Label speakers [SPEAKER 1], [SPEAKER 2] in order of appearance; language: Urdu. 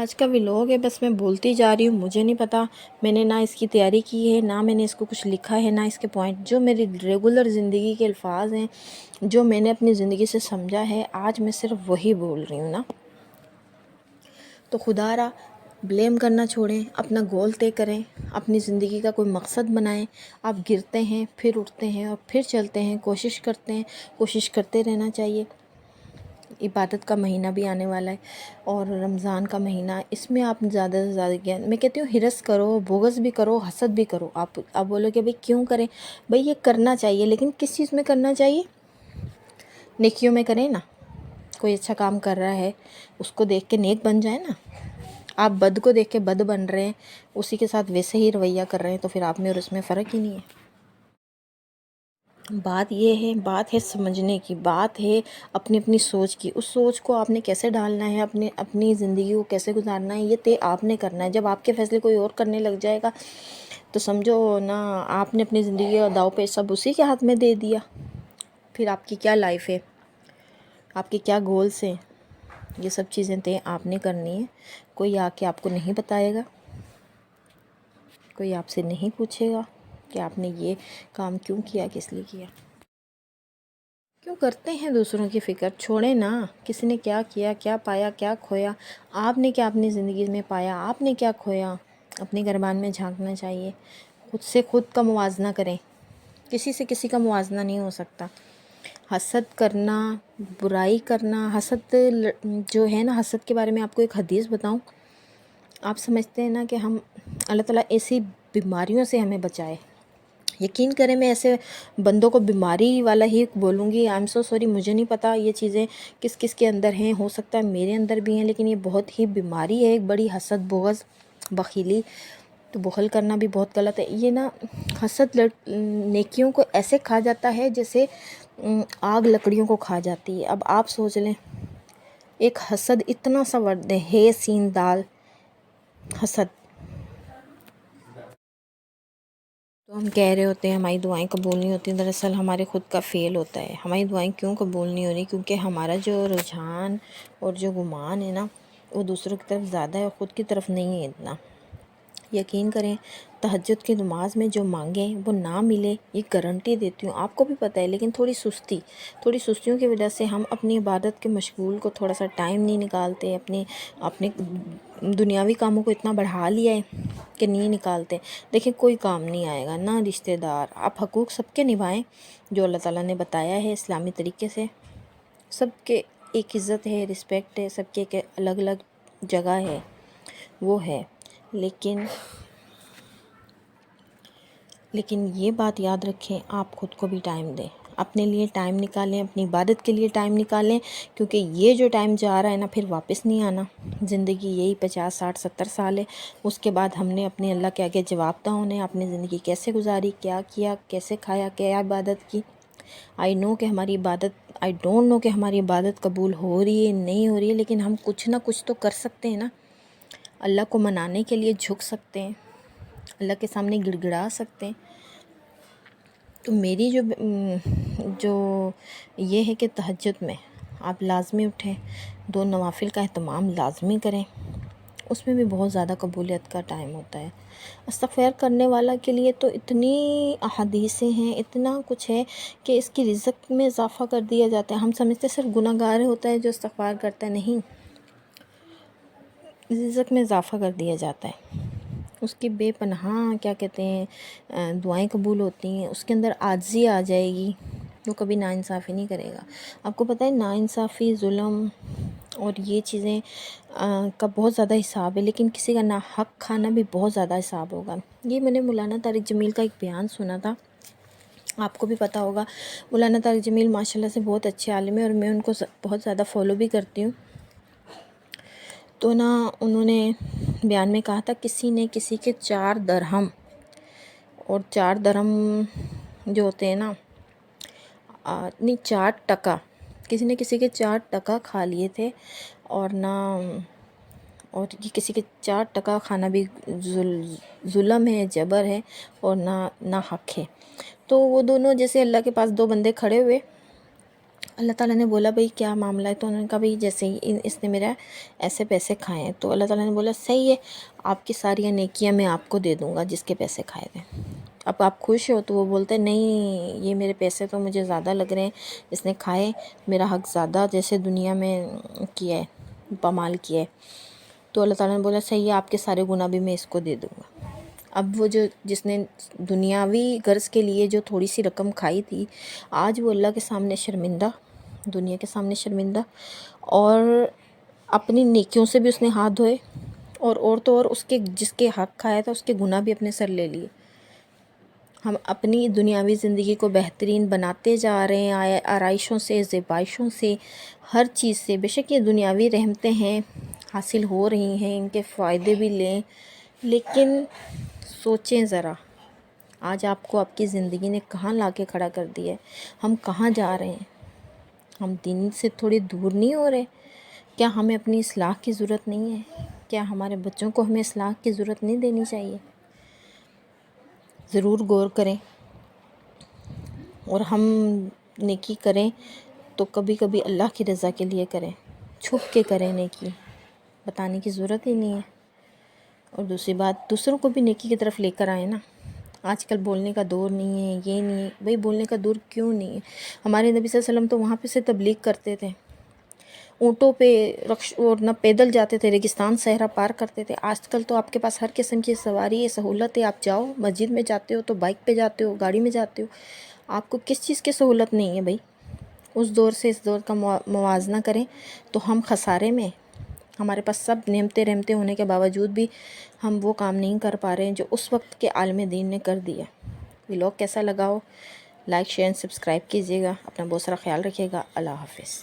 [SPEAKER 1] آج کا ولاگ ہے، بس میں بولتی جا رہی ہوں. مجھے نہیں پتا، میں نے نہ اس کی تیاری کی ہے، نہ میں نے اس کو کچھ لکھا ہے، نہ اس کے پوائنٹ. جو میری ریگولر زندگی کے الفاظ ہیں، جو میں نے اپنی زندگی سے سمجھا ہے، آج میں صرف وہی بول رہی ہوں نا. تو خدا را بلیم کرنا چھوڑیں، اپنا گول طے کریں، اپنی زندگی کا کوئی مقصد بنائیں. آپ گرتے ہیں، پھر اٹھتے ہیں اور پھر چلتے ہیں، کوشش کرتے ہیں، کوشش کرتے رہنا چاہیے. عبادت کا مہینہ بھی آنے والا ہے اور رمضان کا مہینہ، اس میں آپ زیادہ سے زیادہ گیان، میں کہتی ہوں ہرس کرو، بغض بھی کرو، حسد بھی کرو. آپ بولو کہ بھئی کیوں کریں؟ بھئی یہ کرنا چاہیے، لیکن کس چیز میں کرنا چاہیے؟ نیکیوں میں کریں نا. کوئی اچھا کام کر رہا ہے، اس کو دیکھ کے نیک بن جائے نا. آپ بد کو دیکھ کے بد بن رہے ہیں، اسی کے ساتھ ویسے ہی رویہ کر رہے ہیں، تو پھر آپ میں اور اس میں فرق ہی نہیں ہے. بات یہ ہے، بات ہے سمجھنے کی، بات ہے اپنی اپنی سوچ کی. اس سوچ کو آپ نے کیسے ڈالنا ہے، اپنی زندگی کو کیسے گزارنا ہے، یہ طے آپ نے کرنا ہے. جب آپ کے فیصلے کوئی اور کرنے لگ جائے گا تو سمجھو نا، آپ نے اپنی زندگی کا داؤ پہ سب اسی کے ہاتھ میں دے دیا. پھر آپ کی کیا لائف ہے، آپ کے کیا گولز ہیں. یہ سب چیزیں طے آپ نے کرنی ہے. کوئی آ کے آپ کو نہیں بتائے گا، کوئی آپ سے نہیں پوچھے گا کہ آپ نے یہ کام کیوں کیا، کس لیے کیا. کیوں کرتے ہیں دوسروں کی فکر؟ چھوڑیں نا. کسی نے کیا کیا، کیا پایا، کیا کھویا، آپ نے کیا اپنی زندگی میں پایا، آپ نے کیا کھویا. اپنے گربان میں جھانکنا چاہیے. خود سے خود کا موازنہ کریں. کسی سے کسی کا موازنہ نہیں ہو سکتا. حسد کرنا، برائی کرنا، حسد جو ہے نا، حسد کے بارے میں آپ کو ایک حدیث بتاؤں. آپ سمجھتے ہیں نا کہ ہم اللہ تعالیٰ ایسی بیماریوں سے ہمیں بچائے. یقین کریں، میں ایسے بندوں کو بیماری والا ہی بولوں گی. آئی ایم سو سوری، مجھے نہیں پتا یہ چیزیں کس کس کے اندر ہیں. ہو سکتا ہے میرے اندر بھی ہیں، لیکن یہ بہت ہی بیماری ہے ایک بڑی، حسد، بغض، بخیلی. تو بخل کرنا بھی بہت غلط ہے. یہ نا حسد نیکیوں کو ایسے کھا جاتا ہے جیسے آگ لکڑیوں کو کھا جاتی ہے. اب آپ سوچ لیں، ایک حسد اتنا سا ورڈ ہے، سین دال حسد. تو ہم کہہ رہے ہوتے ہیں ہماری دعائیں قبول نہیں ہوتی. دراصل ہمارے خود کا فیل ہوتا ہے. ہماری دعائیں کیوں قبول نہیں ہو رہی؟ کیونکہ ہمارا جو رجحان اور جو گمان ہے نا، وہ دوسروں کی طرف زیادہ ہے اور خود کی طرف نہیں ہے اتنا. یقین کریں، تہجد کی نماز میں جو مانگیں وہ نہ ملے، یہ گارنٹی دیتی ہوں. آپ کو بھی پتہ ہے، لیکن تھوڑی سستیوں کی وجہ سے ہم اپنی عبادت کے مشغول کو تھوڑا سا ٹائم نہیں نکالتے. اپنے دنیاوی کاموں کو اتنا بڑھا لیا ہے کہ نہیں نکالتے. دیکھیں، کوئی کام نہیں آئے گا، نہ رشتہ دار. آپ حقوق سب کے نبھائیں جو اللہ تعالیٰ نے بتایا ہے اسلامی طریقے سے. سب کے ایک عزت ہے، رسپیکٹ ہے، سب کے ایک الگ الگ جگہ ہے، وہ ہے. لیکن یہ بات یاد رکھیں، آپ خود کو بھی ٹائم دیں، اپنے لیے ٹائم نکالیں، اپنی عبادت کے لیے ٹائم نکالیں. کیونکہ یہ جو ٹائم جا رہا ہے نا، پھر واپس نہیں آنا. زندگی یہی 50 60 70 سال ہے. اس کے بعد ہم نے اپنے اللہ کے آگے جواب دہ ہونے. اپنی زندگی کیسے گزاری، کیا کیا، کیسے کھایا، کیا عبادت کی. آئی ڈونٹ نو کہ ہماری عبادت قبول ہو رہی ہے نہیں ہو رہی ہے، لیکن ہم کچھ نہ کچھ تو کر سکتے ہیں نا. اللہ کو منانے کے لیے جھک سکتے ہیں، اللہ کے سامنے گڑ گڑا سکتے ہیں. تو میری جو یہ ہے کہ تہجد میں آپ لازمی اٹھیں، 2 نوافل کا اہتمام لازمی کریں. اس میں بھی بہت زیادہ قبولیت کا ٹائم ہوتا ہے. استغفار کرنے والا کے لیے تو اتنی احادیثیں ہیں، اتنا کچھ ہے کہ اس کی رزق میں اضافہ کر دیا جاتا ہے. ہم سمجھتے صرف گناہ گار ہوتا ہے جو استغفار کرتا ہے. نہیں، رزق میں اضافہ کر دیا جاتا ہے. اس کی بے پناہ کیا کہتے ہیں دعائیں قبول ہوتی ہیں. اس کے اندر عاجزی آ جائے گی، وہ کبھی ناانصافی نہیں کرے گا. آپ کو پتہ ہے ناانصافی، ظلم اور یہ چیزیں کا بہت زیادہ حساب ہے، لیکن کسی کا ناحق کھانا بھی بہت زیادہ حساب ہوگا. یہ میں نے مولانا طارق جمیل کا ایک بیان سنا تھا، آپ کو بھی پتہ ہوگا. مولانا طارق جمیل ماشاءاللہ سے بہت اچھے عالم ہیں اور میں ان کو بہت زیادہ فالو بھی کرتی ہوں. تو نا انہوں نے بیان میں کہا تھا، کسی نے کسی کے 4 درہم، اور 4 درہم جو ہوتے ہیں نا، نہیں 4 ٹکا، کسی نے کسی کے 4 ٹکا کھا لیے تھے. اور یہ کسی کے 4 ٹکا کھانا بھی ظلم ہے، جبر ہے اور نہ حق ہے. تو وہ دونوں جیسے اللہ کے پاس 2 بندے کھڑے ہوئے، اللہ تعالیٰ نے بولا بھئی کیا معاملہ ہے، تو انہوں نے کہا بھئی جیسے ہی اس نے میرا ایسے پیسے کھائے ہیں، تو اللہ تعالیٰ نے بولا صحیح ہے، آپ کی ساری نیکیاں میں آپ کو دے دوں گا جس کے پیسے کھائے تھے، اب آپ خوش ہو؟ تو وہ بولتے نہیں، یہ میرے پیسے تو مجھے زیادہ لگ رہے ہیں، اس نے کھائے، میرا حق زیادہ جیسے دنیا میں کیا ہے، پامال کیا ہے۔ تو اللہ تعالیٰ نے بولا صحیح ہے، آپ کے سارے گناہ بھی میں اس کو دے دوں گا۔ اب وہ جس نے دنیاوی غرض کے لیے جو تھوڑی سی رقم کھائی تھی، آج وہ اللہ کے سامنے شرمندہ، دنیا کے سامنے شرمندہ، اور اپنی نیکیوں سے بھی اس نے ہاتھ دھوئے، اور تو اور اس کے جس کے حق کھایا تھا اس کے گناہ بھی اپنے سر لے لیے۔ ہم اپنی دنیاوی زندگی کو بہترین بناتے جا رہے ہیں، آرائشوں سے، زیبائشوں سے، ہر چیز سے۔ بے شک یہ دنیاوی رحمتیں ہیں، حاصل ہو رہی ہیں، ان کے فائدے بھی لیں، لیکن سوچیں ذرا، آج آپ کو آپ کی زندگی نے کہاں لا کے کھڑا کر دیا ہے، ہم کہاں جا رہے ہیں؟ ہم دین سے تھوڑی دور نہیں ہو رہے؟ کیا ہمیں اپنی اصلاح کی ضرورت نہیں ہے؟ کیا ہمارے بچوں کو ہمیں اصلاح کی ضرورت نہیں دینی چاہیے؟ ضرور غور کریں، اور ہم نیکی کریں تو کبھی کبھی اللہ کی رضا کے لیے کریں، چھپ کے کریں نیکی، بتانے کی ضرورت ہی نہیں ہے۔ اور دوسری بات، دوسروں کو بھی نیکی کی طرف لے کر آئیں نا۔ آج کل بولنے کا دور نہیں ہے، یہ نہیں ہے بھئی، بولنے کا دور کیوں نہیں ہے؟ ہمارے نبی صلی اللہ علیہ وسلم تو وہاں پہ سے تبلیغ کرتے تھے، اونٹوں پہ اور نہ پیدل جاتے تھے، ریگستان صحرا پار کرتے تھے۔ آج کل تو آپ کے پاس ہر قسم کی سواری ہے، سہولت ہے، آپ جاؤ، مسجد میں جاتے ہو تو بائک پہ جاتے ہو، گاڑی میں جاتے ہو، آپ کو کس چیز کی سہولت نہیں ہے بھئی؟ اس دور سے اس دور کا موازنہ کریں تو ہم خسارے میں، ہمارے پاس سب نعمتیں رحمتیں ہونے کے باوجود بھی ہم وہ کام نہیں کر پا رہے ہیں جو اس وقت کے عالم دین نے کر دیا۔ ولاگ کیسا لگا ہو، لائک شیئر سبسکرائب کیجیے گا، اپنا بہت سارا خیال رکھیے گا۔ اللہ حافظ۔